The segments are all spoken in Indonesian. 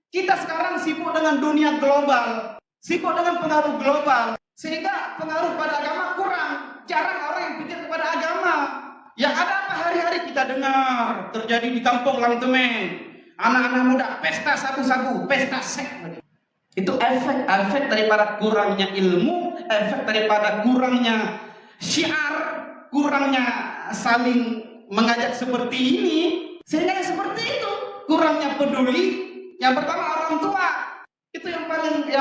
Kita sekarang sibuk dengan dunia global, sibuk dengan pengaruh global, sehingga pengaruh pada agama kurang. Jarang orang yang pikir kepada agama. Yang ada apa hari-hari kita dengar terjadi di kampung Langtemen. Anak-anak muda pesta sabu-sabu, pesta seks. Itu efek daripada kurangnya ilmu, efek daripada kurangnya syiar, kurangnya saling mengajak seperti ini, sehingga seperti itu, kurangnya peduli. Yang pertama orang tua, itu yang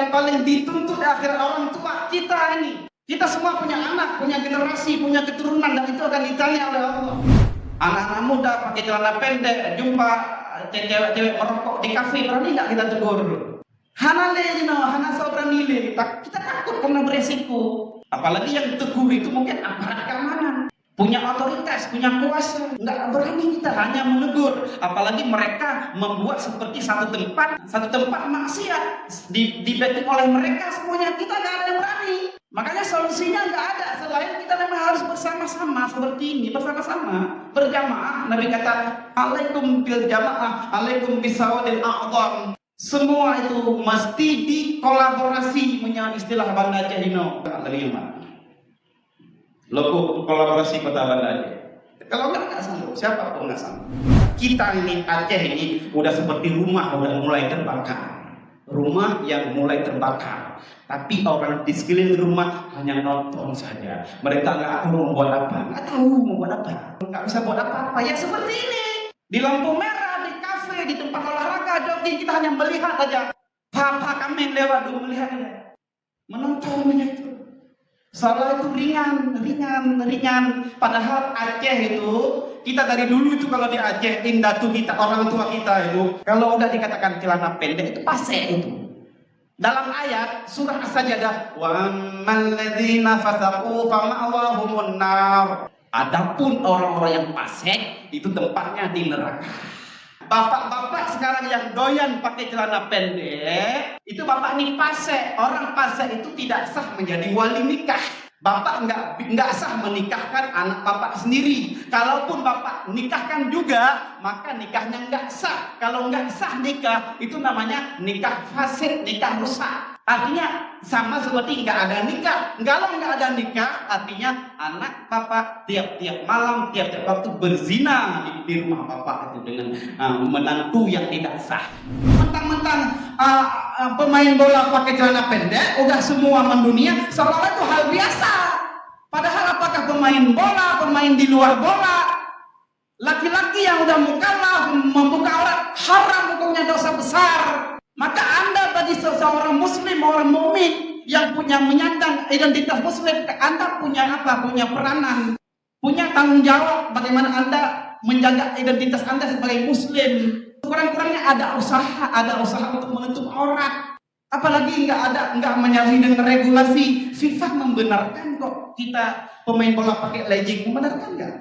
paling dituntut akhir orang tua kita ini. Kita semua punya anak, punya generasi, punya keturunan, dan itu akan ditanya oleh Allah. Anak-anak muda pakai celana pendek, jumpa cewek-cewek merokok di kafe, berani nggak kita tegur? Hana seorang nilai, kita takut karena beresiko. Apalagi yang tegur itu mungkin aparat keamanan, punya otoritas, punya kuasa, nggak berani kita hanya menegur. Apalagi mereka membuat seperti satu tempat maksiat, di-backing oleh mereka semuanya, kita nggak ada yang berani. Makanya solusinya nggak ada selain kita memang harus bersama-sama seperti ini, bersama-sama berjamaah. Nabi kata, alaikum bil jamaah, alaikum bisawadil a'zam. Semua itu mesti dikolaborasi, menyangkut istilah Banda Aceh Hino. Logo kolaborasi Kota Banda Aceh. Kalau nggak sanggup, siapa pun nggak sanggup. Kita ini Aceh ini udah seperti rumah udah mulai terbakar. Rumah yang mulai terbakar. Tapi orang di sekeliling rumah hanya nonton saja. Mereka nggak tahu mau buat apa, nggak bisa buat apa-apa. Ya seperti ini. Di lampu merah, di kafe, di tempat olahraga, jogging, kita hanya melihat aja. Papa kami lewat dulu melihat aja. Menontonnya itu. Salah itu ringan. Padahal Aceh itu, kita dari dulu itu kalau di Aceh, indatu kita, orang tua kita itu, kalau udah dikatakan celana pendek itu pasek itu. Dalam ayat surah As-Sajdah, wa malladzina fasaqu fama'wahumun nar. Adapun orang-orang yang fasik itu tempatnya di neraka. Bapak-bapak sekarang yang doyan pakai celana pendek, itu bapak ini fasik. Orang fasik itu tidak sah menjadi wali nikah. Bapak nggak sah menikahkan anak bapak sendiri. Kalaupun bapak nikahkan juga, maka nikahnya nggak sah. Kalau nggak sah nikah, itu namanya nikah fasik, nikah rusak. Artinya sama seperti nggak ada nikah. Kalau nggak ada nikah, artinya anak bapak tiap-tiap malam, tiap-tiap waktu berzina di rumah bapak itu dengan menantu yang tidak sah. Mentang-mentang pemain bola pakai celana pendek, udah semua mendunia, seolah-olah itu hal biasa. Padahal apakah pemain bola, pemain di luar bola, laki-laki yang udah mukallaf membuka aurat haram, hukumnya dosa besar. Maka Anda bagi seorang muslim, orang mukmin yang punya menyandang identitas muslim, Anda punya apa? Punya peranan, punya tanggung jawab bagaimana Anda menjaga identitas Anda sebagai muslim. Kurang-kurangnya ada usaha untuk menutup aurat. Apalagi nggak menyalahi dengan regulasi. FIFA membenarkan kok kita pemain bola pakai legging, membenarkan nggak?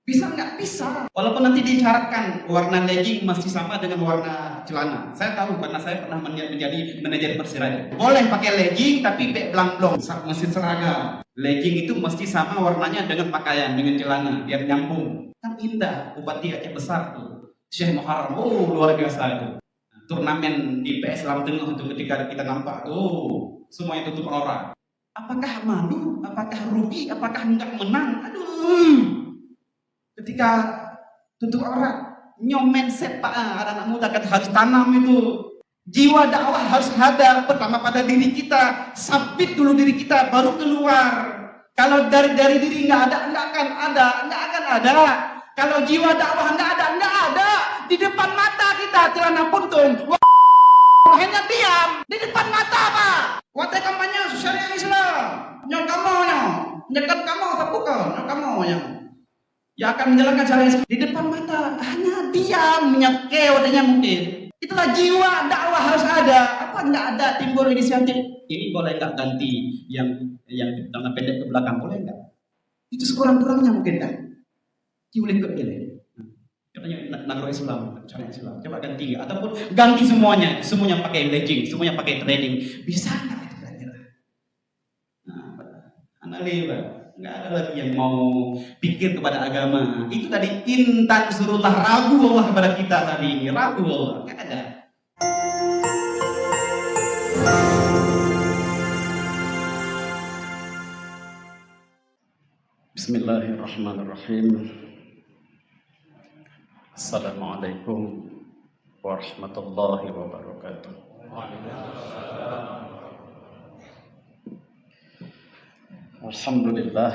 Bisa nggak? Bisa. Walaupun nanti disyaratkan warna legging mesti sama dengan warna celana. Saya tahu karena saya pernah menjadi manajer Persiraja. Boleh pakai legging tapi bek blang-blong, mesti seragam. Legging itu mesti sama warnanya dengan pakaian, dengan celana, biar nyambung. Kan indah. Bupati Aceh besar tuh, Syekh Muharram. Oh, luar biasa itu. Turnamen di PS Lam Tengah itu ketika kita nampak tuh, semuanya tutup aurat. Apakah malu? Apakah rugi? Apakah enggak menang? Aduh. Ketika tutup aurat, nyomen sepak, ada anak muda kan harus tanam itu. Jiwa dakwah harus ada pertama pada diri kita, sabit dulu diri kita baru keluar. Kalau dari diri nggak akan ada. Kalau jiwa dakwah nggak ada. Di depan mata kita celana puntung, hanya diam di depan mata apa? Watai kampanye syariat Islam, nyok kamu nyekat kamu terbuka, nyok kamu yang akan menjalankan syariat Islam di depan mata, hanya diam, nyekeo adanya mungkin. Itulah jiwa dakwah harus ada. Apa nggak ada timbul inisiatif? Ini boleh nggak ganti yang tangan pendek ke belakang, boleh nggak? Itu sekurang-kurangnya mungkin kan? Kiuling ke pilih. Katanya nagro Islam, syariat Islam. Coba ganti ataupun ganti semuanya pakai legging, semuanya pakai training. Bisa nggak itu kira-kira? Nggak ada lagi yang mau pikir kepada agama. Itu tadi intan surullah, ragu Allah kepada kita tadi ini, ragu Allah, nggak ada. Bismillahirrahmanirrahim. Assalamualaikum warahmatullahi wabarakatuh. Alhamdulillah.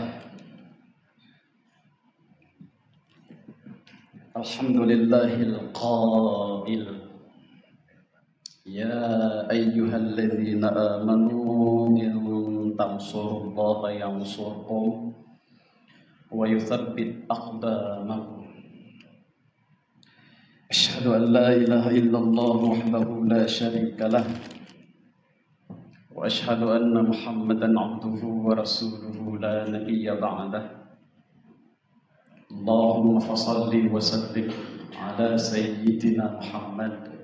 Alhamdulillahil qail. Ya ayyuhalladzina amanu in tansurullaha yansurkum wa yuthabbit aqdamakum. Asyhadu an la ilaha illallah wahdahu la syarika lah wa asyhadu anna Muhammadan abduhu wa rasuluhu la nabiyya ba'dah. Allahumma fashalli wa sallim ala sayyidina Muhammad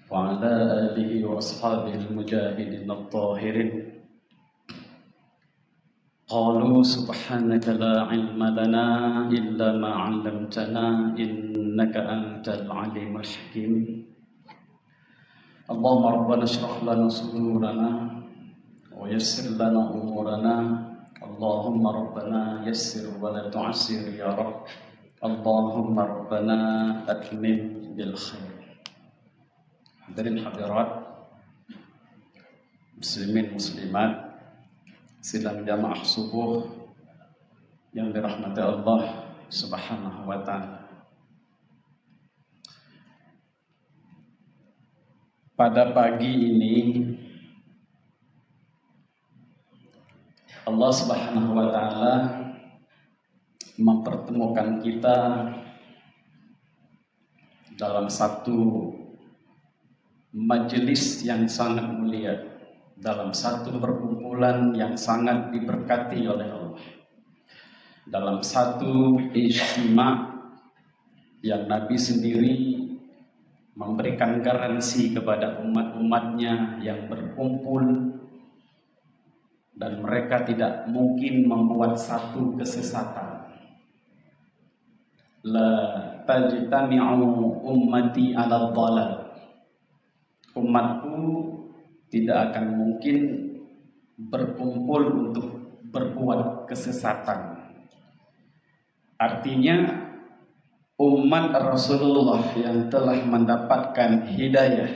wa ala alihi wa ashabihi al-mujahidin at-tahirin. Qalu subhanaka la ilma lana illa ma 'allamtana innaka antal alimul hakim. Allahumma rabbana shrah lana sudurana wa yassir lana umurana. Allahumma rabbana yassir wa la tu'assir ya Rabb. Allahumma rabbana atmim bil khair. Hadirin hadirat, muslimin muslimat, sidang jamaah subuh yang dirahmati Allah Subhanahu wa ta'ala. Pada pagi ini Allah Subhanahu wa ta'ala mempertemukan kita dalam satu majelis yang sangat mulia, dalam satu perkumpulan yang sangat diberkati oleh Allah, dalam satu ijtima yang Nabi sendiri memberikan garansi kepada umat-umatnya yang berkumpul, dan mereka tidak mungkin membuat satu kesesatan. La tajtami'u ummati 'ala dhalal. Umatku tidak akan mungkin berkumpul untuk berbuat kesesatan. Artinya umat Rasulullah yang telah mendapatkan hidayah,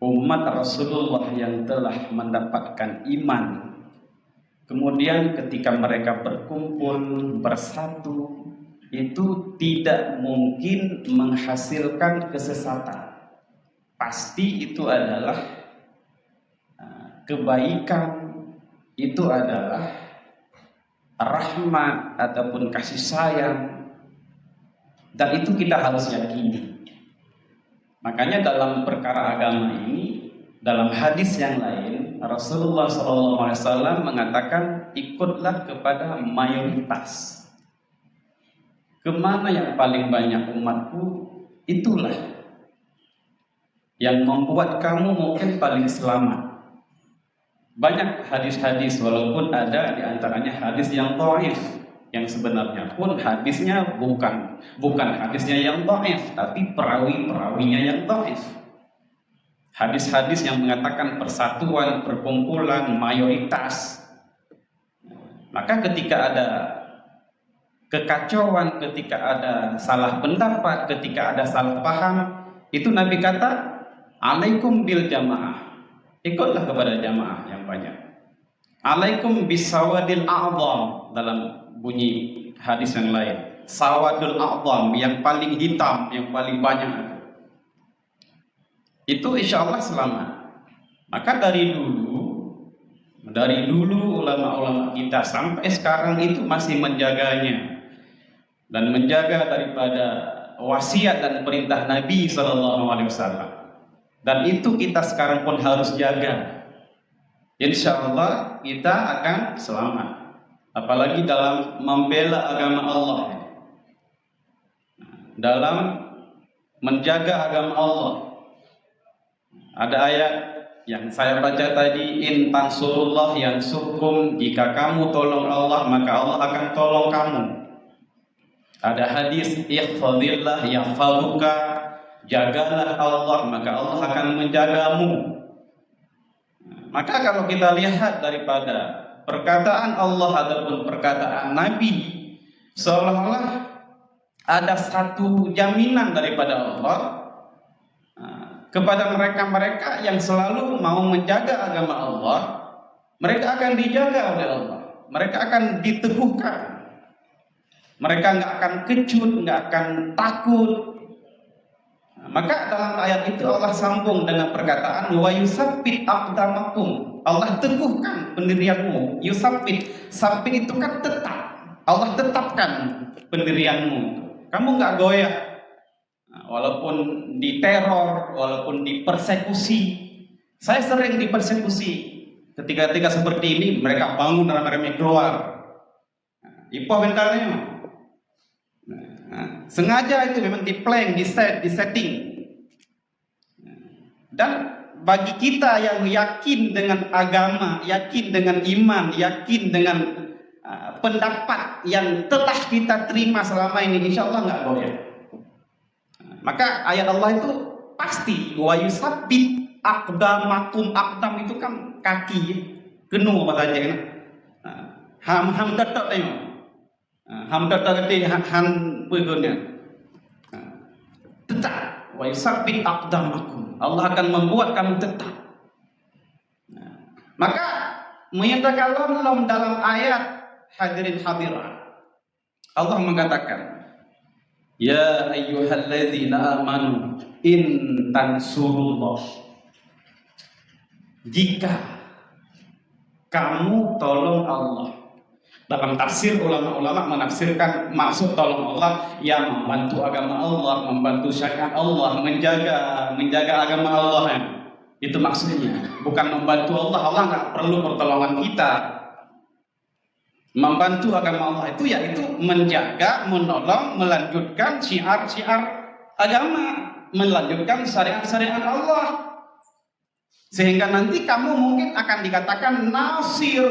umat Rasulullah yang telah mendapatkan iman, kemudian ketika mereka berkumpul bersatu, itu tidak mungkin menghasilkan kesesatan. Pasti itu adalah kebaikan, itu adalah rahmat ataupun kasih sayang, dan itu kita harus yakini. Makanya dalam perkara agama ini, dalam hadis yang lain, Rasulullah SAW mengatakan, ikutlah kepada mayoritas. Kemana yang paling banyak umatku, itulah yang membuat kamu mungkin paling selamat. Banyak hadis-hadis, walaupun ada di antaranya hadis yang dhaif, yang sebenarnya pun hadisnya bukan hadisnya yang dhaif, tapi perawi-perawinya yang dhaif. Hadis-hadis yang mengatakan persatuan, perkumpulan, mayoritas. Maka ketika ada kekacauan, ketika ada salah pendapat, ketika ada salah paham, itu Nabi kata, alaikum bil jamaah, ikutlah kepada jamaah yang banyak. Alaikum bisawadil a'zam, dalam bunyi hadis yang lain, sawadul a'zam, yang paling hitam, yang paling banyak, itu insya Allah selamat. Maka dari dulu ulama-ulama kita sampai sekarang itu masih menjaganya dan menjaga daripada wasiat dan perintah Nabi SAW. Dan itu kita sekarang pun harus jaga. Insya Allah kita akan selamat. Apalagi dalam membela agama Allah, dalam menjaga agama Allah. Ada ayat yang saya baca tadi, in tansurullah yansurkum, jika kamu tolong Allah maka Allah akan tolong kamu. Ada hadis, ihfazillah yahfazuka, jagalah Allah maka Allah akan menjagamu. Maka kalau kita lihat daripada perkataan Allah ataupun perkataan Nabi seolah-olah ada satu jaminan daripada Allah kepada mereka-mereka yang selalu mau menjaga agama Allah. Mereka akan dijaga oleh Allah, mereka akan diteguhkan, mereka nggak akan kecut, nggak akan takut. Maka dalam ayat itu Allah sambung dengan perkataan wa yusabbit aqdamakum. Allah teguhkan pendirianmu. Yusabbit, sabbit itu kan tetap. Allah tetapkan pendirianmu. Kamu nggak goyah. Walaupun diteror, walaupun dipersekusi. Saya sering dipersekusi. Ketika seperti ini mereka bangun rame-rame keluar. Ipoh mentalnya. Sengaja itu memang di-plan, di-setting. Dan bagi kita yang yakin dengan agama, yakin dengan iman, yakin dengan pendapat yang telah kita terima selama ini, insya Allah nggak goyah. Maka ayat Allah itu pasti wa yusabbit aqdamakum. Aqdam itu kan kaki, kenu apa saja kan. Ham tetok tengok. Ham tetok gede han berguna. Tetap wa yusabbit aqdamakum. Allah akan membuat kamu tetap. Maka menyatakan dalam ayat hadirin hadirat, Allah mengatakan, ya ayyuhalladzina amanu in tansurullah. Jika kamu tolong Allah. Dalam tafsir ulama-ulama menafsirkan maksud tolong Allah yang membantu agama Allah, membantu syariat Allah, menjaga agama Allah. Itu maksudnya. Bukan membantu Allah. Allah nggak perlu pertolongan kita. Membantu agama Allah itu yaitu menjaga, menolong, melanjutkan syiar-syiar agama, melanjutkan syariat-syariat Allah. Sehingga nanti kamu mungkin akan dikatakan nasir,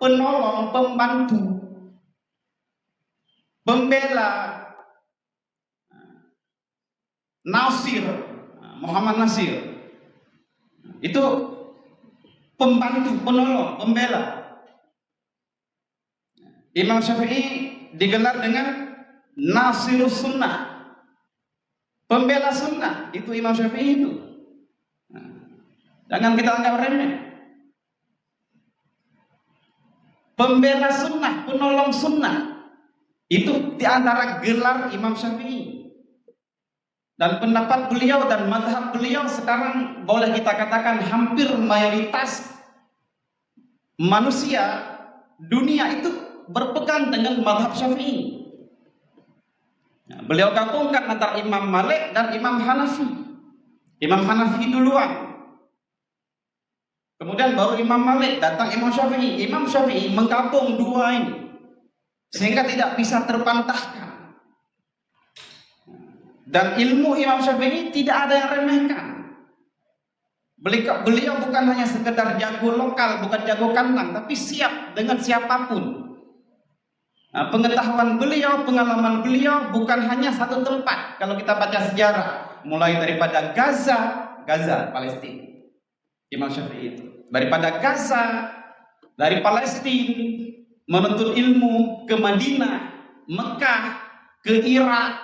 penolong, pembantu, pembela. Nasir, Muhammad Nasir. Itu pembantu, penolong, pembela. Imam Syafi'i digelar dengan Nasirus Sunnah, pembela sunnah. Itu Imam Syafi'i itu. Jangan kita anggap remeh. Pembela sunnah, penolong sunnah, itu diantara gelar Imam Syafi'i. Dan pendapat beliau dan mazhab beliau sekarang boleh kita katakan hampir mayoritas manusia dunia itu berpegang dengan mazhab Syafi'i. Beliau gabungkan antara Imam Malik dan Imam Hanafi. Imam Hanafi duluan, kemudian baru Imam Malik, datang Imam Syafi'i. Imam Syafi'i menggabung dua ini sehingga tidak bisa terpantahkan. Dan ilmu Imam Syafi'i tidak ada yang remehkan. Beliau bukan hanya sekedar jago lokal, bukan jago kandang, tapi siap dengan siapapun. Nah, pengetahuan beliau, pengalaman beliau bukan hanya satu tempat. Kalau kita baca sejarah, mulai daripada Gaza, Palestina, Imam Syafi'i itu daripada Gaza, dari Palestina menuntut ilmu ke Madinah, Mekah, ke Irak,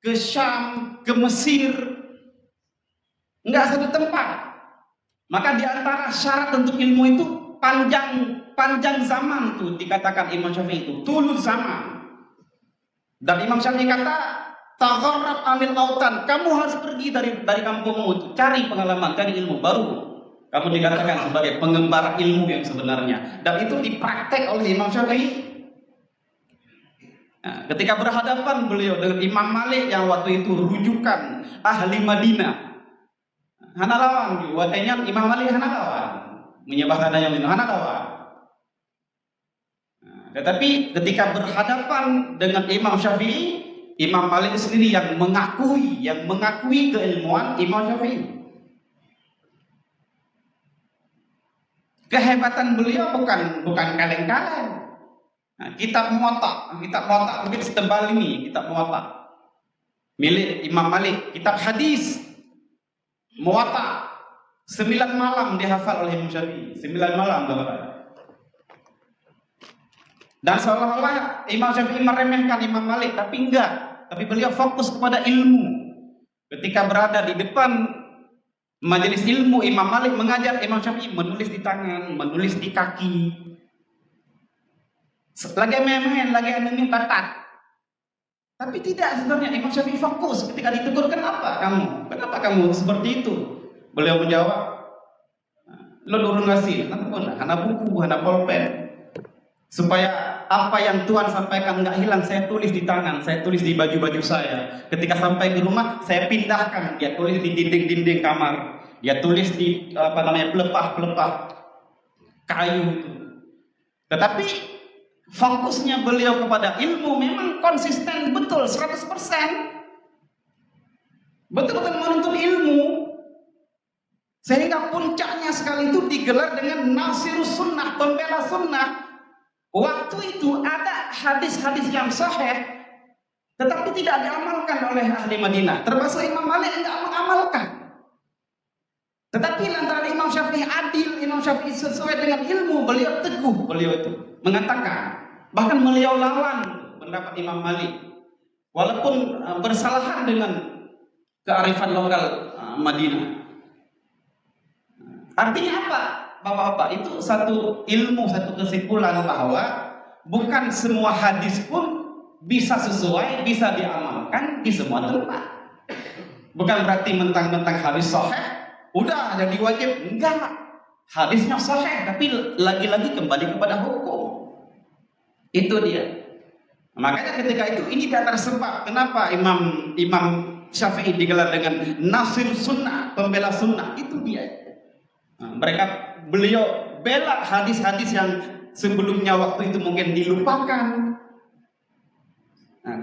ke Syam, ke Mesir, enggak satu tempat. Maka di antara syarat untuk ilmu itu panjang zaman tuh dikatakan Imam Syafi'i itu tulus zaman. Dan Imam Syafi'i kata tagharrab anil autan, kamu harus pergi dari kampungmu itu, cari pengalaman, cari ilmu baru kamu dikatakan sebagai pengembara ilmu yang sebenarnya. Dan itu dipraktek oleh Imam Syafi'i. Nah, ketika berhadapan beliau dengan Imam Malik yang waktu itu rujukan ahli Madinah, hanalawan juga, watenya Imam Malik hanalawan, menyembah adanya hanalawan. Tetapi ketika berhadapan dengan Imam Syafi'i, Imam Malik sendiri yang mengakui keilmuan Imam Syafi'i. Kehebatan beliau bukan kaleng-kaleng. Nah, kitab Muwatta mungkin setebal ini, kitab Muwatta milik Imam Malik, kitab hadis Muwatta 9 malam dihafal oleh Imam Syafi'i. 9 malam, Bapak. Dan seolah-olah Imam Syafi'i meremehkan Imam Malik, tapi enggak. Tapi beliau fokus kepada ilmu. Ketika berada di depan majelis ilmu, Imam Malik mengajar, Imam Syafi'i menulis di tangan, menulis di kaki. Lagi main-main, lagi minta tat. Tapi tidak, sebenarnya Imam Syafi'i fokus. Ketika ditegur, kenapa kamu seperti itu? Beliau menjawab, lo durung ngasih, anak buku, anak pulpen. Supaya apa yang Tuhan sampaikan nggak hilang, saya tulis di tangan, saya tulis di baju-baju saya. Ketika sampai di rumah, saya pindahkan, dia tulis di dinding-dinding kamar, dia tulis di pelepah-pelepah kayu. Tetapi fokusnya beliau kepada ilmu memang konsisten betul 100%. Betul-betul menuntut ilmu. Sehingga puncaknya sekali itu digelar dengan Nasirus Sunnah, pembela sunnah. Waktu itu ada hadis-hadis yang sahih, tetapi tidak diamalkan oleh ahli Madinah. Termasuk Imam Malik tidak mengamalkan. Tetapi lantaran Imam Syafi'i adil, Imam Syafi'i sesuai dengan ilmu, beliau teguh, beliau itu mengatakan. Bahkan beliau lawan pendapat Imam Malik. Walaupun bersalahan dengan kearifan lokal Madinah. Artinya apa? Bapak-bapak, itu satu ilmu, satu kesimpulan bahwa bukan semua hadis pun bisa sesuai, bisa diamalkan di semua tempat. Bukan berarti mentang-mentang hadis sahih udah jadi wajib, enggak. Hadisnya sahih tapi lagi-lagi kembali kepada hukum. Itu dia. Makanya ketika itu ini di antara sebab kenapa Imam Syafi'i digelar dengan Nasir Sunnah, pembela sunnah. Itu dia. Beliau bela hadis-hadis yang sebelumnya waktu itu mungkin dilupakan.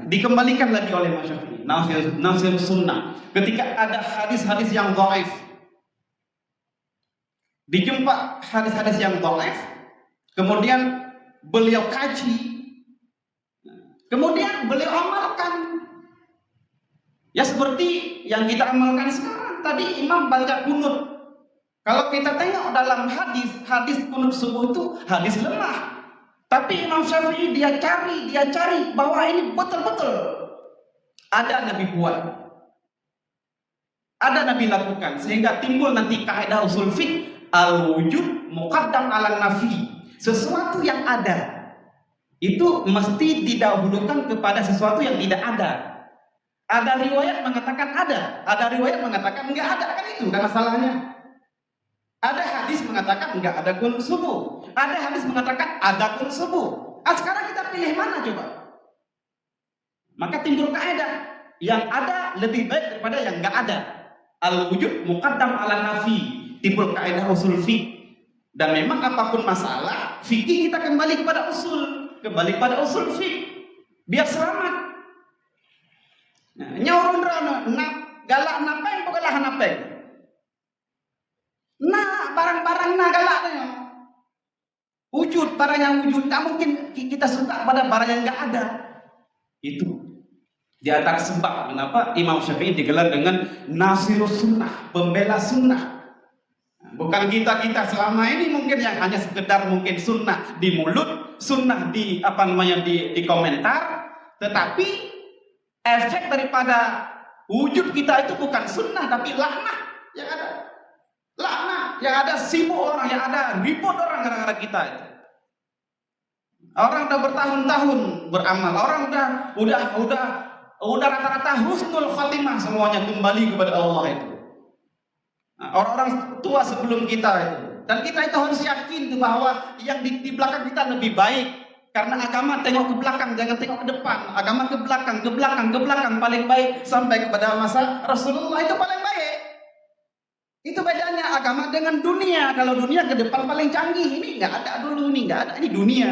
Dikembalikan lagi oleh Imam Syafi'i, Nasir Sunnah. Ketika ada hadis-hadis yang dhaif, dijumpa hadis-hadis yang dhaif, kemudian beliau kaji, kemudian beliau amalkan. Ya seperti yang kita amalkan sekarang. Tadi Imam baca kunut. Kalau kita tengok dalam hadis kunut subuh itu hadis lemah. Tapi Imam Syafi'i dia cari bahwa ini betul-betul ada Nabi buat. Ada Nabi lakukan sehingga timbul nanti kaidah usul fiqh al-wujud muqaddam 'ala nafi. Sesuatu yang ada itu mesti didahulukan kepada sesuatu yang tidak ada. Ada riwayat mengatakan ada riwayat mengatakan enggak ada, kan itu kan masalahnya. Ada hadis mengatakan enggak ada kunut subuh. Ada hadis mengatakan ada kunut subuh. Sekarang kita pilih mana coba? Maka timbul kaidah yang ada lebih baik daripada yang enggak ada. Al-wujud muqaddam 'ala nafi. Timbul kaidah usul fiqh. Dan memang apapun masalah, fikih kita kembali kepada usul, kembali kepada usul fiqh. Biar selamat. Nyorun galak napeng bukanlah napeng. Nah, barang-barang galaknya. Wujud, barang yang wujud. Tak mungkin kita suka pada barang yang enggak ada. Itu di antara sebab kenapa Imam Syafi'i digelar dengan Nasirus Sunnah, pembela sunnah. Bukan kita selama ini mungkin yang hanya sekedar mungkin sunnah di mulut, sunnah di di komentar, tetapi efek daripada wujud kita itu bukan sunnah tapi laknat yang ada. Laknat yang ada, sibuk orang yang ada, ribut orang gara-gara kita itu. Orang udah bertahun-tahun beramal, orang udah rata-rata husnul khatimah semuanya kembali kepada Allah itu. Orang-orang tua sebelum kita itu. Dan kita itu harus yakin tuh bahwa yang di belakang kita lebih baik. Karena agama tengok ke belakang, jangan tengok ke depan. Agama ke belakang paling baik sampai kepada masa Rasulullah itu paling baik. Itu bedanya agama dengan dunia. Kalau dunia ke depan paling canggih, ini nggak ada dulu, ini nggak ada, ini dunia.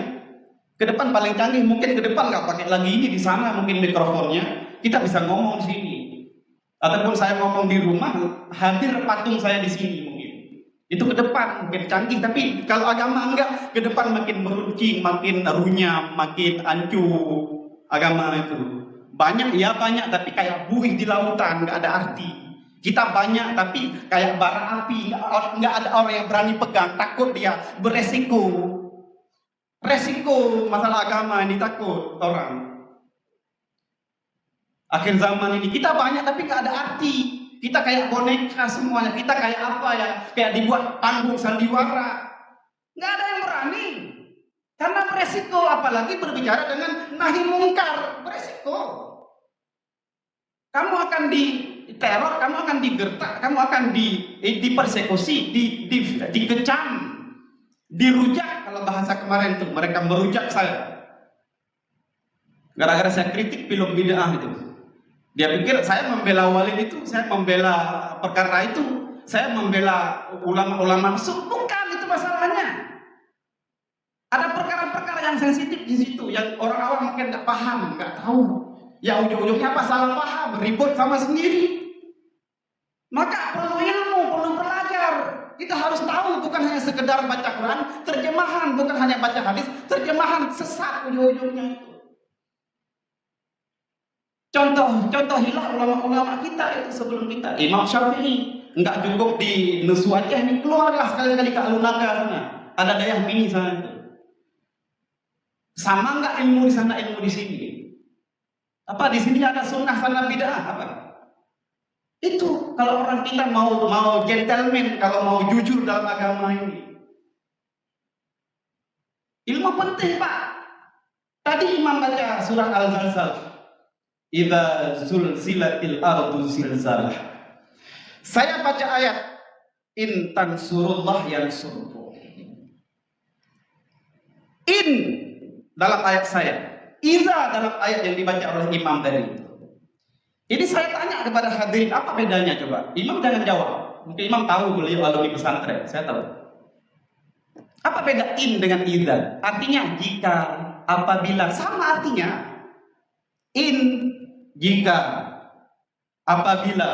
Ke depan paling canggih, mungkin ke depan nggak pakai lagi ini di sana mungkin mikrofonnya, kita bisa ngomong di sini. Ataupun saya ngomong di rumah, hadir patung saya di sini mungkin. Itu ke depan mungkin canggih, tapi kalau agama enggak, ke depan makin meruncing, makin runyam, makin hancur agama itu. Banyak ya banyak, tapi kayak buih di lautan, nggak ada arti. Kita banyak tapi kayak bara api, nggak ada orang yang berani pegang, takut dia beresiko. Resiko masalah agama ini takut orang. Akhir zaman ini kita banyak tapi nggak ada arti. Kita kayak boneka semuanya. Kita kayak apa ya? Kayak dibuat panggung sandiwara. Nggak ada yang berani. Karena beresiko, apalagi berbicara dengan nahi mungkar, beresiko. Kamu akan diteror, kamu akan digertak, kamu akan dipersekusi, dikecam, dirujak. Kalau bahasa kemarin tuh, mereka merujak saya. Gara-gara saya kritik film bid'ah itu. Dia pikir saya membela walid itu, saya membela perkara itu, saya membela ulama-ulama. Bukan itu masalahnya. Ada perkara-perkara yang sensitif di situ, yang orang awam mungkin nggak paham, nggak tahu. Ya ujung-ujungnya apa, salah paham, ribut sama sendiri. Maka perlu ilmu, perlu belajar. Kita harus tahu, bukan hanya sekedar baca Quran, terjemahan, bukan hanya baca hadis, terjemahan sesat ujung-ujungnya itu. Contoh hilah ulama-ulama kita itu sebelum kita. Imam Syafi'i nggak cukup di nesu aja, ini keluarlah sekali-kali ke alun-naga sana. Ada dayah mini sana itu. Sama nggak ilmu di sana, ilmu di sini? Apa di sini ada sunnah, sana bid'ah? Apa? Itu kalau orang kita mau gentleman, kalau mau jujur dalam agama ini. Ilmu penting, Pak. Tadi Imam baca surah Al-Zalzal. Idza zulzilatil ardu zilzalah. Saya baca ayat in tansurullah yansurkum. In dalam ayat saya, iza dalam ayat yang dibaca oleh imam tadi. Jadi saya tanya kepada hadirin, apa bedanya coba? Imam jangan jawab. Mungkin imam tahu, beliau alumni pesantren, saya tahu. Apa beda in dengan iza? Artinya jika, apabila, sama artinya. In jika, apabila,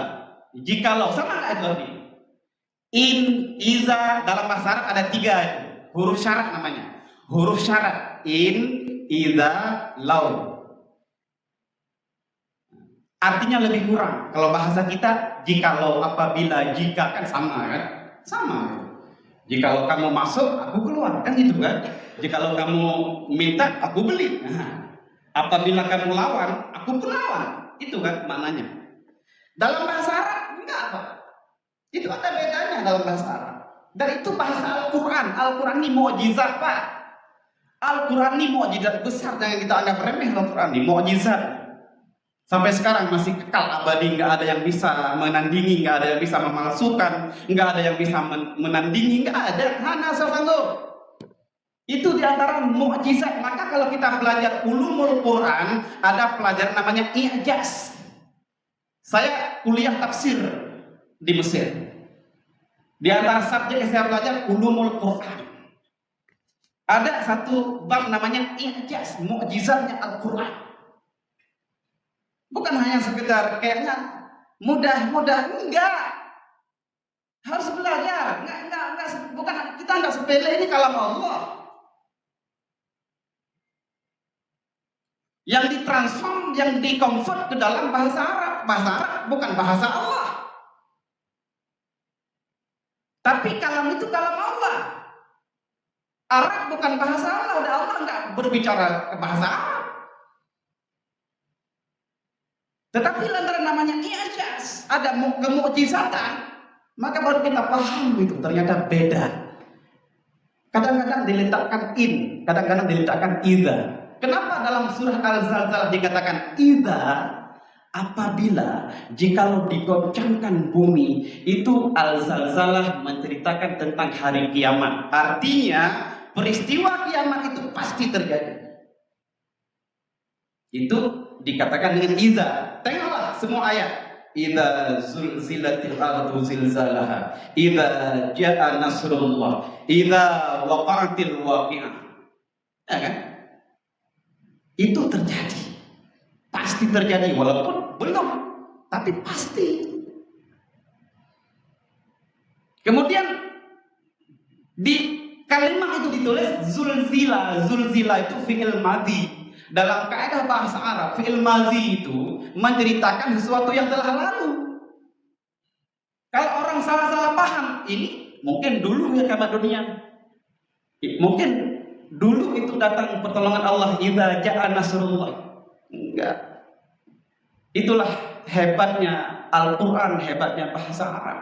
jikalau, sama nggak itu artinya? In, iza dalam bahasa Arab ada 3 itu. Huruf syarat namanya. Huruf syarat in, iza, lau. Artinya lebih kurang. Kalau bahasa kita jikalau, apabila, jika kan sama kan? Sama. Jikalau kamu masuk, aku keluar, kan gitu kan? Jikalau kamu minta, aku beli. Nah, apabila kamu lawan, aku pun lawan. Itu kan maknanya. Dalam bahasa Arab enggak apa. Itu ada bedanya dalam bahasa Arab. Dan itu bahasa Al-Quran. Al-Quran ini mukjizat, Pak. Al-Quran ini mukjizat besar, jangan kita anggap remeh. Al-Quran ini mukjizat. Sampai sekarang masih kekal abadi, nggak ada yang bisa menandingi, nggak ada yang bisa memalsukan, nggak ada yang bisa menandingi, nggak ada. Hana sanggup. Itu diantara mukjizat. Maka kalau kita belajar ulumul Quran, ada pelajaran namanya i'jaz. Saya kuliah tafsir di Mesir. Di antara subjek yang saya belajar ulumul Quran. Ada satu bab namanya i'jaz, mukjizatnya Al-Quran. Bukan hanya sekedar kayaknya mudah-mudah, enggak. Harus belajar, enggak, bukan, kita enggak sepele, ini kalam Allah. Yang ditransform, yang dikonvert ke dalam bahasa Arab. Bahasa Arab bukan bahasa Allah. Tapi kalam itu kalam Allah. Arab bukan bahasa Allah, udah Allah enggak berbicara ke bahasa Arab. Tetapi lantaran namanya i'jaz, ada kemukjizatan, maka baru kita paham itu ternyata beda. Kadang-kadang diletakkan in, kadang-kadang diletakkan idza. Kenapa dalam surah Al-Zalzalah dikatakan idza? Apabila, jikalau digoncangkan bumi, itu Al-Zalzalah menceritakan tentang hari kiamat. Artinya peristiwa kiamat itu pasti terjadi. Itu dikatakan dengan iza. Tengoklah semua ayat. Idza zulzilatil ardu zilzalaha, idza jaa nasrullah, idza waqa'atil waqi'ah. Ya kan? Itu terjadi. Pasti terjadi walaupun belum, tapi pasti. Kemudian di kalimat itu ditulis zulzila. Zulzila itu fi'il madhi. Dalam kaidah bahasa Arab, fi'il madhi itu menceritakan sesuatu yang telah lalu. Kalau orang salah-salah paham, ini mungkin dulu ya kabar dunia. Mungkin dulu itu datang pertolongan Allah, idza ja'a nasrullah. Enggak. Itulah hebatnya Al-Quran, hebatnya bahasa Arab.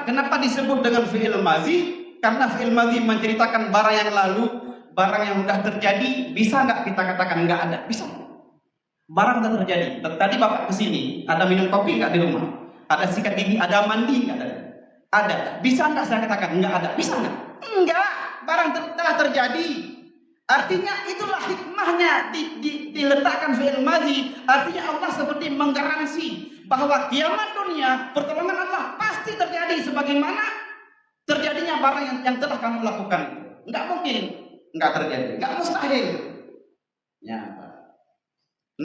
Kenapa disebut dengan fi'il madzi? Karena fi'il madzi menceritakan barang yang lalu, barang yang sudah terjadi. Bisa nggak kita katakan nggak ada? Bisa. Barang sudah terjadi. Tadi Bapak kesini, ada minum kopi nggak di rumah? Ada sikat gigi, ada mandi nggak? Ada. Bisa nggak saya katakan nggak ada? Bisa nggak? Enggak. Barang telah terjadi. Artinya itulah hikmahnya diletakkan fi'il madzi. Artinya Allah seperti menggaransi bahwa kiamat dunia, pertolongan Allah pasti terjadi sebagaimana terjadinya barang yang telah kamu lakukan. Enggak mungkin enggak terjadi, enggak mustahil. Ya, Pak.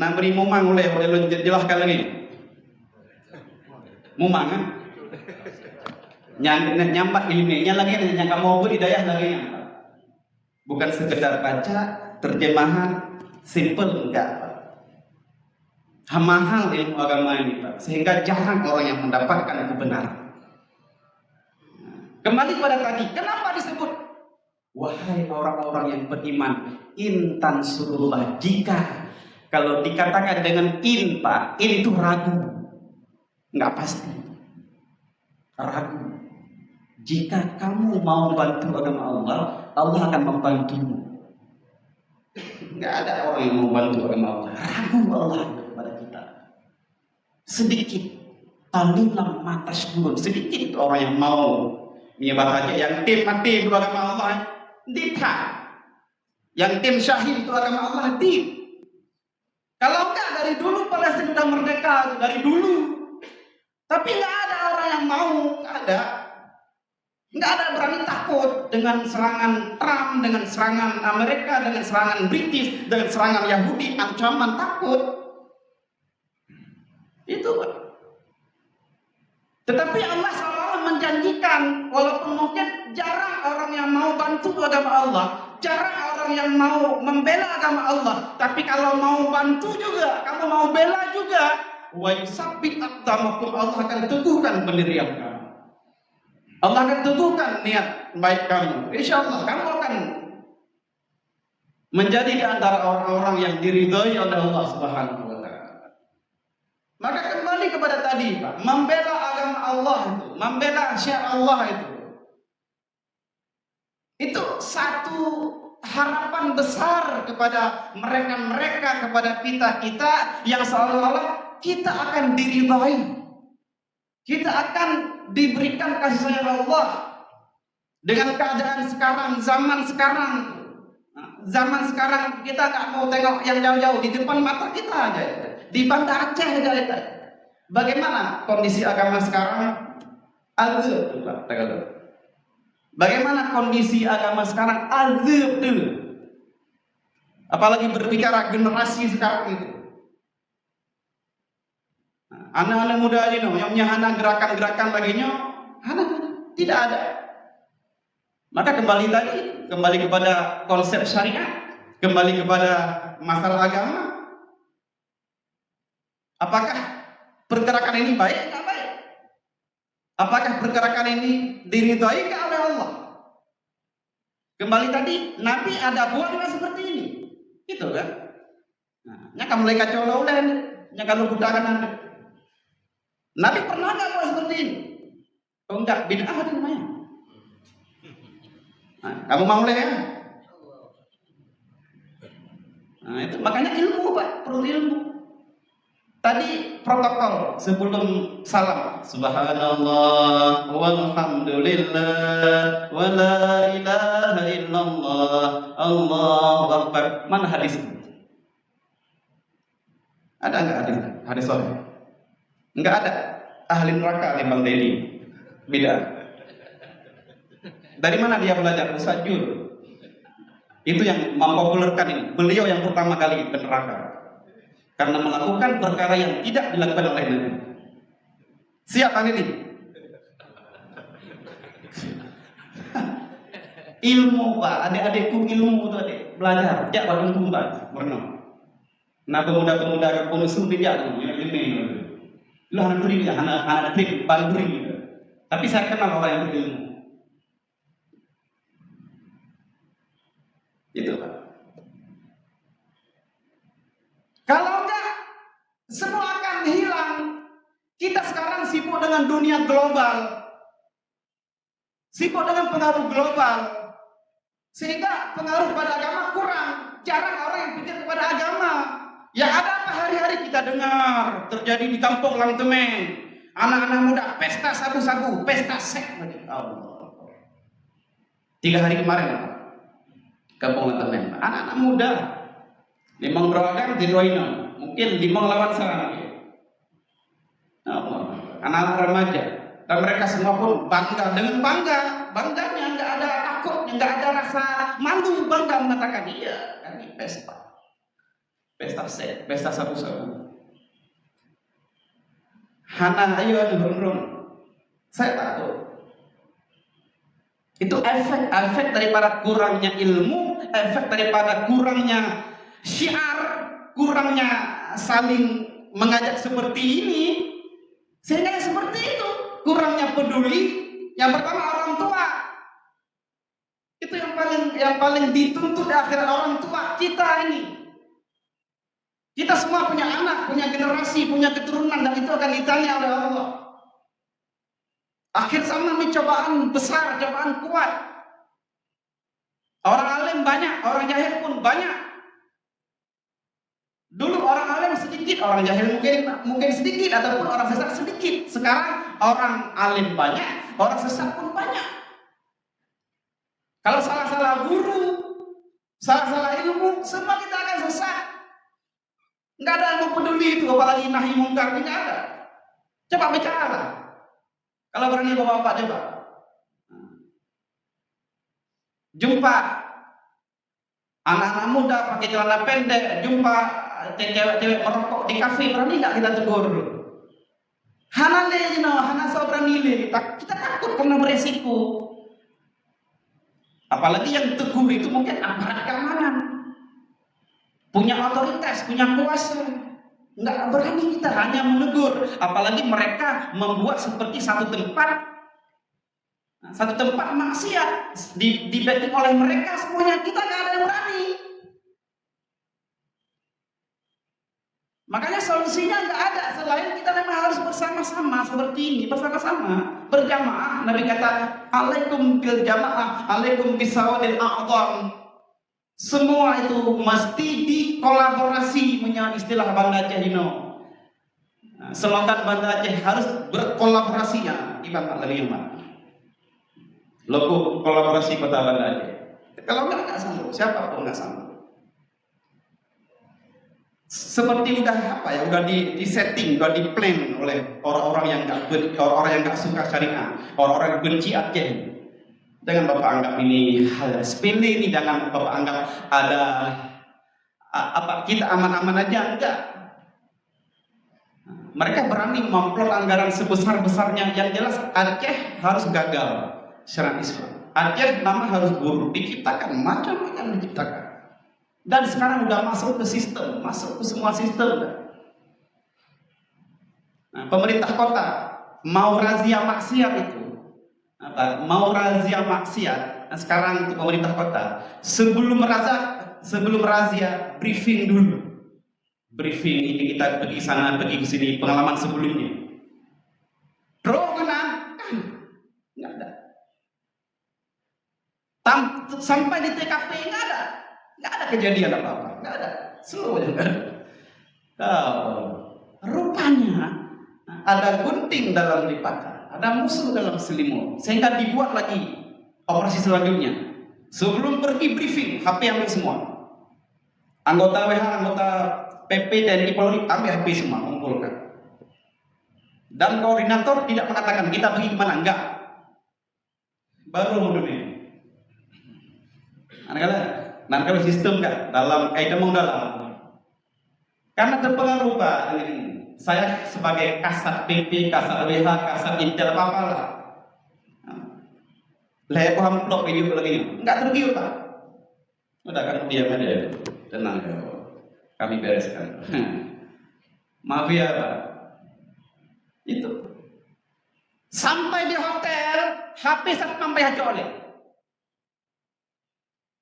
Nah, beri mumang oleh jelaskan lagi. Mumang kan? Nyampak ilmiahnya lagi, yang kamu budidaya lagi. Bukan sekedar baca terjemahan simple, enggak. Mahal ilmu agama ini, Pak, sehingga jarang orang yang mendapatkan kebenaran. Kembali pada tadi, kenapa disebut wahai orang-orang yang beriman, intan surullah, jika kalau dikatakan dengan in, Pak, in itu ragu, nggak pasti, ragu. Jika kamu mau bantu agama Allah, Allah akan membantumu. Nggak ada orang yang mau bantu agama Allah, ragu Allah kepada kita. Sedikit, talilam mata syurun, sedikit orang yang mau menyebar aja. Yang tim mati itu agama Allah, dita. Yang tim syahid itu agama Allah, tim. Kalau enggak dari dulu Palestina sudah merdeka, dari dulu. Tapi nggak ada orang yang mau, nggak ada. Nggak ada berani takut dengan serangan Trump, dengan serangan Amerika, dengan serangan British, dengan serangan Yahudi, ancaman takut. Itu, Pak. Tetapi Allah seolah menjanjikan, walaupun mungkin jarang orang yang mau bantu agama Allah, jarang orang yang mau membela agama Allah, tapi kalau mau bantu juga, kamu mau bela juga, wa yusabbit aqdamakum, Allah akan teguhkan pendirian kamu. Allah akan teguhkan niat baik kamu. Insya Allah kamu akan menjadi di antara orang-orang yang diridhoi oleh Allah Subhanahu wa Ta'ala. Maka kembali kepada tadi, Pak, membela agama Allah itu, membela syiar Allah itu satu harapan besar kepada mereka-mereka, kepada kita-kita yang seolah-olah kita akan diridhoi. Kita akan diberikan kasih sayang Allah dengan keadaan sekarang, zaman sekarang. Zaman sekarang kita nggak mau tengok yang jauh-jauh, di depan mata kita aja, di Banda Aceh aja. Bagaimana kondisi agama sekarang? Azab tuh, Pak. Bagaimana kondisi agama sekarang? Azab tuh. Apalagi berbicara generasi sekarang itu. Anak-anak muda aja yang nyahana gerakan-gerakan lagi tidak ada. Maka kembali kepada konsep syariat, kembali kepada masalah agama. Apakah pergerakan ini baik atau baik? Apakah pergerakan ini diridhoi oleh Allah? Kembali tadi, Nabi ada buatnya seperti ini, gitu kan? Nah, kamu mulai kacau laulan, kalau budakan Anda. Nabi pernah nggak buat seperti ini? Oh enggak, bid'ah itu namanya. Nah, kamu mau lihat ya? Nah itu makanya ilmu, Pak, perlu ilmu. Tadi protokol sebelum salam, subhanallah walhamdulillah wa la ilaha illallah Allahu akbar. Mana hadis itu? Ada enggak hadis sahih? Enggak ada. Ahli neraka di Bang Dedi. Beda. Dari mana dia belajar? Ustaz Jul. Itu yang mempopulerkan ini. Beliau yang pertama kali ke neraka. Karena melakukan perkara yang tidak dilakukan oleh Nabi. Siapa ini? Ilmu, Pak. Adik-adikku ilmu tuh, adik. Belajar. Jak baru kumpas. Berenang. Nah pemuda-pemuda penusun tidak ini. Lu anak beri ya, anak trik, paling beri. Tapi saya kenal orang yang berilmu. Itu Pak. Kalau enggak, semua akan hilang. Kita sekarang sibuk dengan dunia global, sibuk dengan pengaruh global, sehingga pengaruh pada agama kurang. Jarang orang yang pikir kepada agama. Ya ada apa hari-hari kita dengar terjadi di kampung Langtemen, anak-anak muda pesta sabu-sabu, pesta seks. Allah. 3 hari kemarin Pak, kampung Langtemen, anak-anak muda limang beragam di Roino, mungkin limang lawan sana. Anak-anak remaja, dan mereka semua pun bangga dengan bangganya, nggak ada takutnya, nggak ada rasa malu, bangga mengatakan iya, kami pesta seks, pesta sabu-sabu. Hana ayo rum, saya takut. Itu efek daripada kurangnya ilmu, efek daripada kurangnya syiar, kurangnya saling mengajak seperti ini. Sehingga seperti itu, kurangnya peduli. Yang pertama orang tua. Itu yang paling dituntut di akhirat, orang tua kita ini. Kita semua punya anak, punya generasi, punya keturunan, dan itu akan ditanya oleh Allah. Akhir zaman ini cobaan besar, cobaan kuat. Orang alim banyak, orang jahil pun banyak. Dulu orang alim sedikit, orang jahil mungkin sedikit, ataupun orang sesat sedikit. Sekarang orang alim banyak, orang sesat pun banyak. Kalau salah-salah guru, salah-salah ilmu, semua kita akan sesat. Nggak ada yang mau peduli itu, apalagi nahi mungkar, nggak ada. Coba bicara. Kalau berani bapak-bapak coba. Jumpa anak-anak muda pakai celana pendek, jumpa cewek-cewek merokok di kafe, berani nggak kita tegur? Hanale, hana berani le. Kita takut karena beresiko. Apalagi yang tegur itu mungkin aparat keamanan, punya otoritas, punya kuasa. Nggak berani kita hanya menegur. Apalagi mereka membuat seperti satu tempat maksiat di backing oleh mereka semuanya. Kita nggak ada yang berani. Makanya solusinya nggak ada selain kita memang harus bersama-sama seperti ini, bersama-sama berjamaah. Nabi kata, alaikum bil jamaah, alaikum bisawadil a'dham. Semua itu mesti dikolaborasi, punya istilah Banda Aceh Hino. Slogan Banda Aceh harus berkolaborasi ya, ibarat lagi yang logo kolaborasi Kota Banda Aceh. Kalau nggak sanggup, siapa pun nggak sanggup. Seperti udah di setting, udah di plan oleh orang-orang yang nggak suka syariah, orang-orang yang benci Aceh. Jangan Bapak anggap ini hal sepele, ini jangan Bapak anggap ada kita aman-aman aja, enggak. Mereka berani memplot anggaran sebesar-besarnya. Yang jelas Aceh harus gagal syariat Islam. Aceh nama harus buruk, diciptakan macam-macam diciptakan. Dan sekarang udah masuk ke sistem, masuk ke semua sistem. Nah, pemerintah kota mau razia maksiat itu, mau razia maksiat. Nah, sekarang untuk pemerintah kota, sebelum razia briefing dulu. Briefing ini kita pergi sana, pergi ke sini, pengalaman sebelumnya. Pro kanan, nggak ada. Sampai di TKP nggak ada kejadian apa-apa, nggak ada, seluruhnya nggak ada. Rupanya ada gunting dalam lipatan, ada musuh dalam selimut, sehingga dibuat lagi operasi selanjutnya. Sebelum pergi briefing, HP ambil semua. Anggota WH, anggota PP, TNI, Polri ambil HP semua, kumpulkan. Dan koordinator tidak mengatakan kita pergi kemana, enggak. Baru mundur. Nah, kalau sistem nggak dalam demong dalam, karena terpengaruh Pak. Saya sebagai kasat PP, kasat WH, kasat Intel apa lah, saya paham blok video lagi, nggak tergiur Pak. Udah kan diam aja, tenang ya, kami bereskan. Maaf ya Pak. Itu sampai di hotel, HP satpam bayar colek.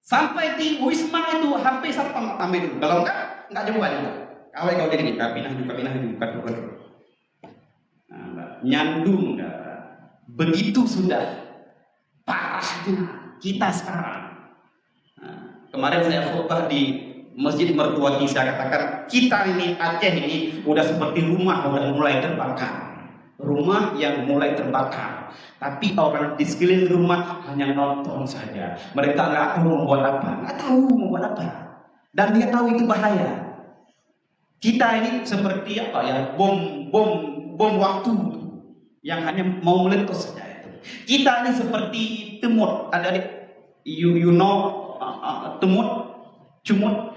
Sampai di Wisma itu HP satpam ambil dulu. Kalau enggak jumpa juga. Kalau kau ini kapinah hidup kadu. Nyandung begitu sudah parahnya kita sekarang. Kemarin saya khutbah di Masjid Mertuati, saya katakan kita ini Aceh ini udah seperti rumah udah mulai terbakar. Rumah yang mulai terbakar, tapi orang di sekeliling rumah hanya nonton saja. Mereka nggak tahu membuat apa, dan dia tahu itu bahaya. Kita ini seperti apa ya, bom waktu yang hanya mau meletus saja itu. Kita ini seperti temut, ada you know temut, cumut,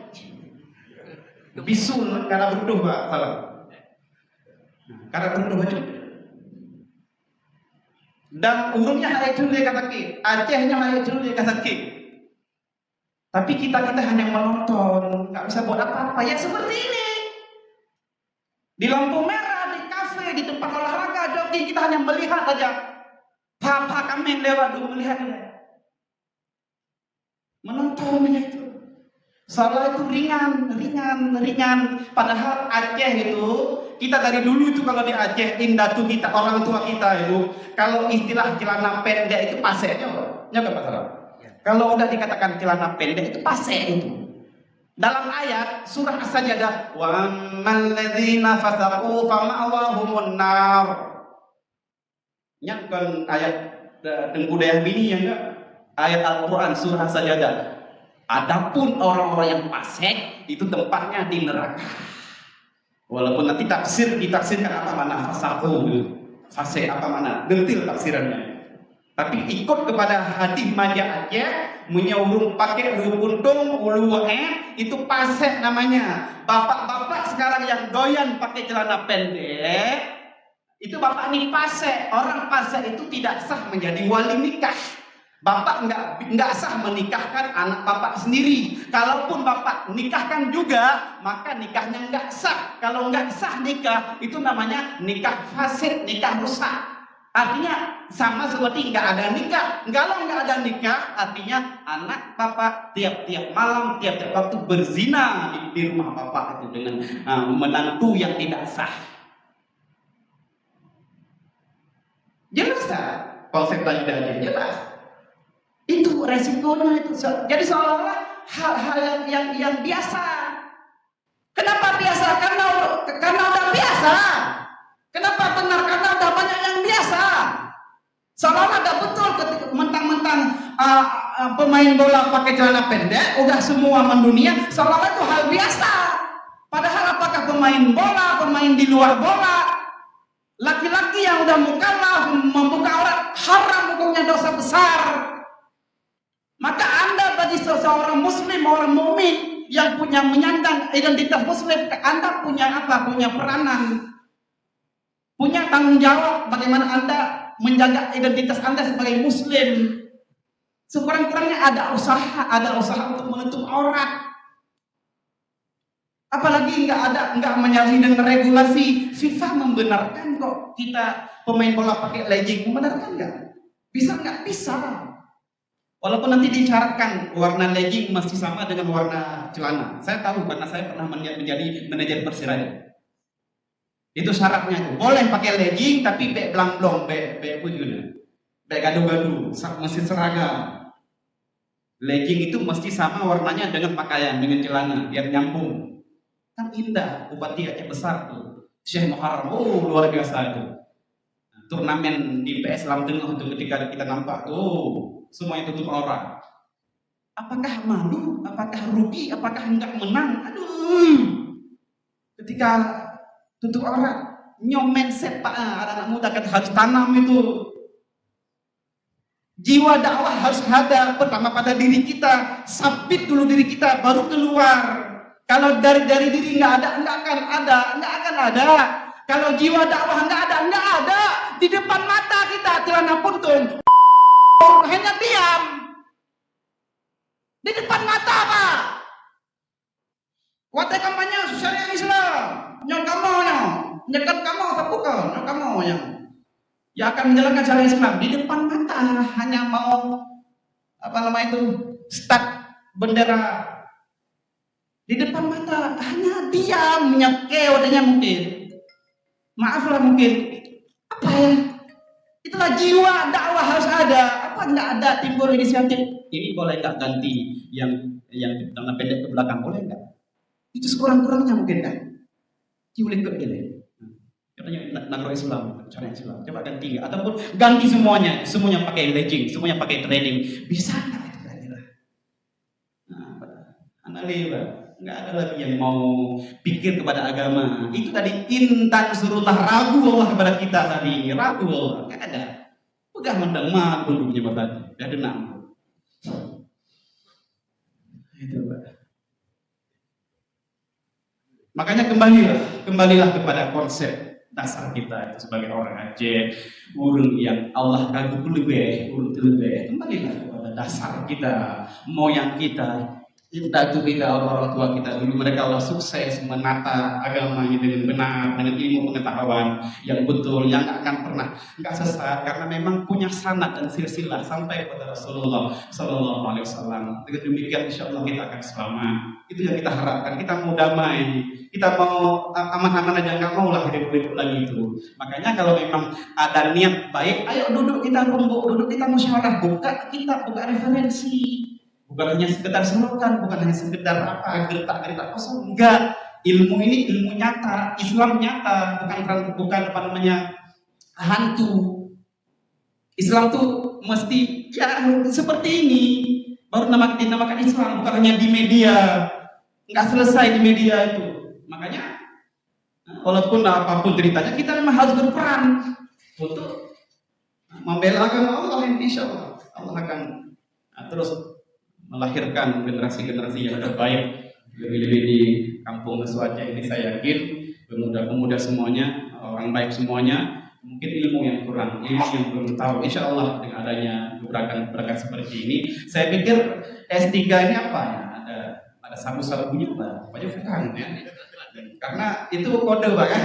bisul karena berdoa Pak, salah. Karena berdoa juga. Dan urungnya hayat dulu dia kata ki, Acehnya hayat dulu dia kata ki. Tapi kita hanya menonton, nggak bisa buat apa-apa. Ya seperti ini. Di lampu merah, di kafe, di tempat olahraga, jogging, kita hanya melihat aja. Papa kami lewat dulu melihatnya. Menontonnya itu. Salah itu ringan. Padahal Aceh itu, kita dari dulu itu kalau di Aceh, indatu kita, orang tua kita itu, kalau istilah celana pendek itu paseknya, nggak masalah. Kalau udah dikatakan celana pendek itu pasek itu. Dalam ayat surah As-Sajdah, wa ammal ladzina fasaqu fama'awahumun nar. Nyangkan ayat Tengku Dayah Bini ya enggak? Ayat Al-Qur'an surah As-Sajdah. Adapun orang-orang yang fasik itu tempatnya di neraka. Walaupun nanti ditafsirkan apa mana fasaqu, fasik apa mana, detail tafsirannya. Tapi ikut kepada hadis Maja Aceh menyurung pakai puntung ulu itu pasek namanya. Bapak-bapak sekarang yang doyan pakai celana pendek itu bapak ini pasek. Orang pasek itu tidak sah menjadi wali nikah. Bapak nggak sah menikahkan anak bapak sendiri. Kalaupun bapak nikahkan juga, maka nikahnya nggak sah. Kalau nggak sah nikah, itu namanya nikah fasid, nikah rusak. Artinya sama seperti nggak ada nikah. Kalau nggak ada nikah, artinya anak bapak tiap-tiap malam, tiap-tiap waktu berzina di rumah bapak itu dengan menantu yang tidak sah. Jelas tak? Konsep tadi jelas. Itu resikonya itu. Jadi seolah-olah hal yang biasa. Kenapa biasa? Karena udah biasa. Kenapa benar? Karena udah banyak yang biasa. Seolah-olah udah betul ketika mentang-mentang pemain bola pakai celana pendek, udah semua mendunia. Seolah-olah itu hal biasa. Padahal apakah pemain bola, pemain di luar bola, laki-laki yang udah mukallaf membuka aurat haram, hukumnya dosa besar. Maka Anda bagi seseorang muslim, orang mukmin yang punya menyandang identitas muslim, Anda punya apa? Punya peranan, punya tanggung jawab bagaimana Anda menjaga identitas Anda sebagai muslim. Sekurang-kurangnya ada usaha untuk menutup aurat. Apalagi nggak menyalahi dengan regulasi. FIFA membenarkan kok kita pemain bola pakai legging, membenarkan nggak? Bisa nggak? Bisa. Walaupun nanti disyaratkan warna legging masih sama dengan warna celana. Saya tahu karena saya pernah menjadi manajer Persiraya. Itu syaratnya itu. Boleh pakai legging tapi bek blang-blong, bek pujuna. Bek gadu-gadu, mesti seragam. Legging itu mesti sama warnanya dengan pakaian, dengan celana, biar nyambung. Kan indah, Bupati Aceh besar tuh. Syekh Muharram, luar biasa itu. Turnamen di PS Lam Tengah itu ketika kita nampak tuh. Semuanya tutup aurat. Apakah malu? Apakah rugi? Apakah enggak menang? Aduh. Ketika tutup aurat, nyomen set Pak, anak muda kan harus tanam itu. Jiwa dakwah harus ada pertama pada diri kita, sabit dulu diri kita baru keluar. Kalau dari diri nggak akan ada. Kalau jiwa dakwah nggak ada. Di depan mata kita celana puntung. Hanya diam di depan mata Pak. Waktu kampanye syariat Islam, nyok kamu nyekat kamu apa bukan? Nyok kamu yang akan menjalankan syariat Islam di depan mata hanya mau apa nama itu start bendera di depan mata, hanya diam, nyekeo adanya mungkin. Maaflah mungkin. Apa ya? Itulah jiwa dakwah harus ada. Apa nggak ada timbul inisiatif? Ini boleh nggak ganti yang dalam pendek ke belakang, boleh nggak? Itu sekurang-kurangnya mungkin kan? Diulik ke ini. Katanya nagro Islam, cara Islam. Coba ganti nggak? Ataupun ganti semuanya pakai legging, semuanya pakai training. Bisa nggak itu kira-kira? Analisa. Nggak ada lagi yang mau pikir kepada agama. Itu tadi intan surullah, ragu Allah kepada kita tadi. Ragu Allah, nggak ada. Pegang mendang mah duduknya bapak. Gak ada nama. Itu Pak. Makanya kembalilah kepada konsep dasar kita itu sebagai orang Aceh, urun yang Allah kagum lebih, urun lebih. Kembalilah kepada dasar kita, moyang kita. Kita orang tua kita dulu, mereka Allah sukses menata agamanya dengan benar, dengan ilmu pengetahuan yang betul, yang nggak sesat, karena memang punya sanad dan silsilah sampai kepada Rasulullah Sallallahu Alaihi Wasallam. Dengan demikian, insya Allah kita akan selamat. Itu yang kita harapkan. Kita mau damai, kita mau aman-aman aja, nggak mau lah hidup lagi itu. Makanya kalau memang ada niat baik, ayo duduk kita kumpul, duduk kita musyawarah, buka referensi. Bukan hanya sekedar slogan, bukan hanya sekedar gertak kosong, enggak. Ilmu ini ilmu nyata, Islam nyata, bukan hantu. Islam tuh mesti ya seperti ini. Baru dinamakan Islam, bukan hanya di media. Enggak selesai di media itu. Makanya walaupun apapun ceritanya, kita memang harus berperan untuk membela agama Allah. Insya Allah akan terus melahirkan generasi-generasi yang terbaik, lebih-lebih di kampung Suaja ini. Saya yakin pemuda-pemuda semuanya, orang baik semuanya. Mungkin ilmu yang kurang, ilmu yang belum tahu. Insya Allah dengan adanya gebrakan seperti ini, saya pikir S3 ini apa ya? Ada sabu-sabunya Pak? Banyak bukan ya? Karena itu kode Pak kan?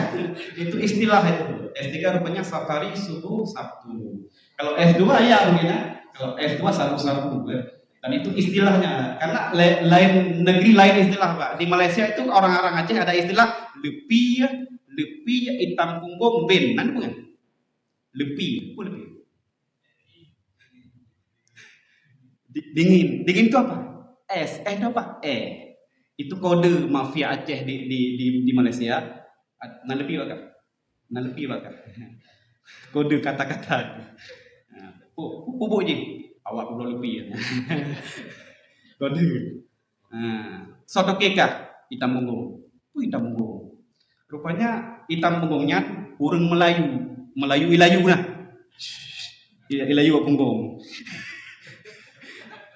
Itu istilah itu. S3 rupanya safari subuh Sabtu. Kalau S2 ya mungkin ya. Kalau S2 sabu-sabu ya. Dan itu istilahnya, karena negeri lain istilah Pak. Di Malaysia itu orang-orang Aceh ada istilah lepi hitam punggung ben. Nanti bukan? Lepi. Dingin itu apa? Es itu apa? Itu kode mafia Aceh di Malaysia. Nah lepi Pak. Kode kata-kata. Pupuk je. Awak belum lebih ya. Kode. Soto keka hitam punggung. Hitam punggung. Rupanya hitam punggungnya urang Melayu ilayu nah. Ilayu punggung.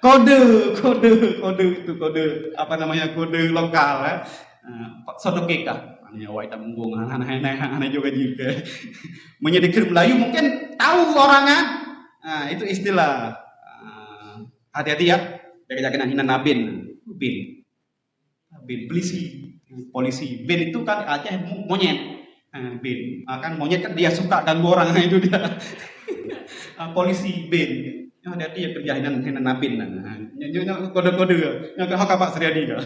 Kode itu kode apa namanya, kode lokal ya. Soto keka. Ini awak hitam punggung. Anak juga. Menyedikir Melayu mungkin tahu orangnya. Nah, itu istilah. Hati-hati ya, jaga-jaga hina nabin, bin, polisi, bin itu kan Aceh monyet, bin, kan monyet kan dia suka ganggu orang, itu dia, polisi, bin, hati-hati ya kerja hina nabin, kode-kode, yang kau Pak Suryadi kan.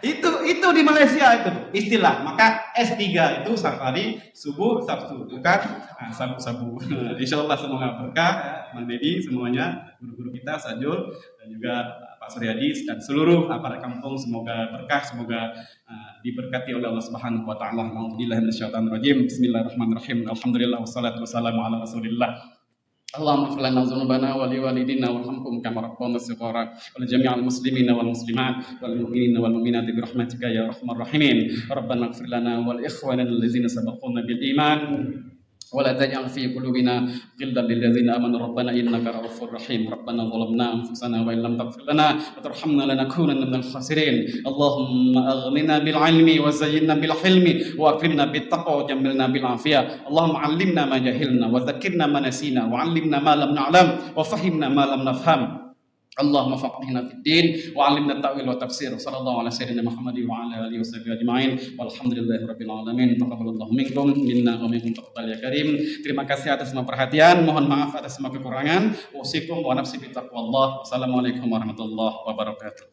Itu di Malaysia itu istilah. Maka S3 itu safari subuh Sabtu, bukan sabu-sabu. Insyaallah semoga berkah, Mang Dedi semuanya, guru-guru kita Sajul dan juga Pak Suryadi dan seluruh aparat kampung, semoga berkah, semoga diberkati oleh Allah Subhanahu wa taala. Alhamdulillah minasyaitonir rajim. Bismillahirrahmanirrahim. Alhamdulillah wassalatu wassalamu ala Rasulillah. اللهم اغفر لنا ذنوبنا ولوالدينا وارحمهم كما ربونا صغارا ولجميع المسلمين والمسلمات والمؤمنين والمؤمنات برحمتك يا ارحم الراحمين ربنا اغفر لنا ولاخواننا الذين سبقونا بالايمان ولا تجعل في قلوبنا غلا للذين امنوا ربنا انك رؤوف رحيم ربنا ظلمنا انفسنا وان لم تغفر لنا وترحمنا لنكونن من الخاسرين اللهم اغننا بالعلم وزينا بالحلم واكرمنا بالتقوى وجملنا بالعافيه اللهم علمنا ما جهلنا وذكرنا ما نسينا وعلمنا ما لم نعلم وفهمنا ما لم نفهم Allahumma faqihna fid din wa 'allimna ta'wil wa tafsir. Sallallahu ala sayyidina Muhammad wa ala alihi washabihi ajma'in. Walhamdulillahirabbil alamin. Taqabbalallahu minkum minna wa minkum taqabbal ya karim. Terima kasih atas semua perhatian. Mohon maaf atas semua kekurangan. Usikum wa nafsi bi taqwallah. Wassalamualaikum warahmatullahi wabarakatuh.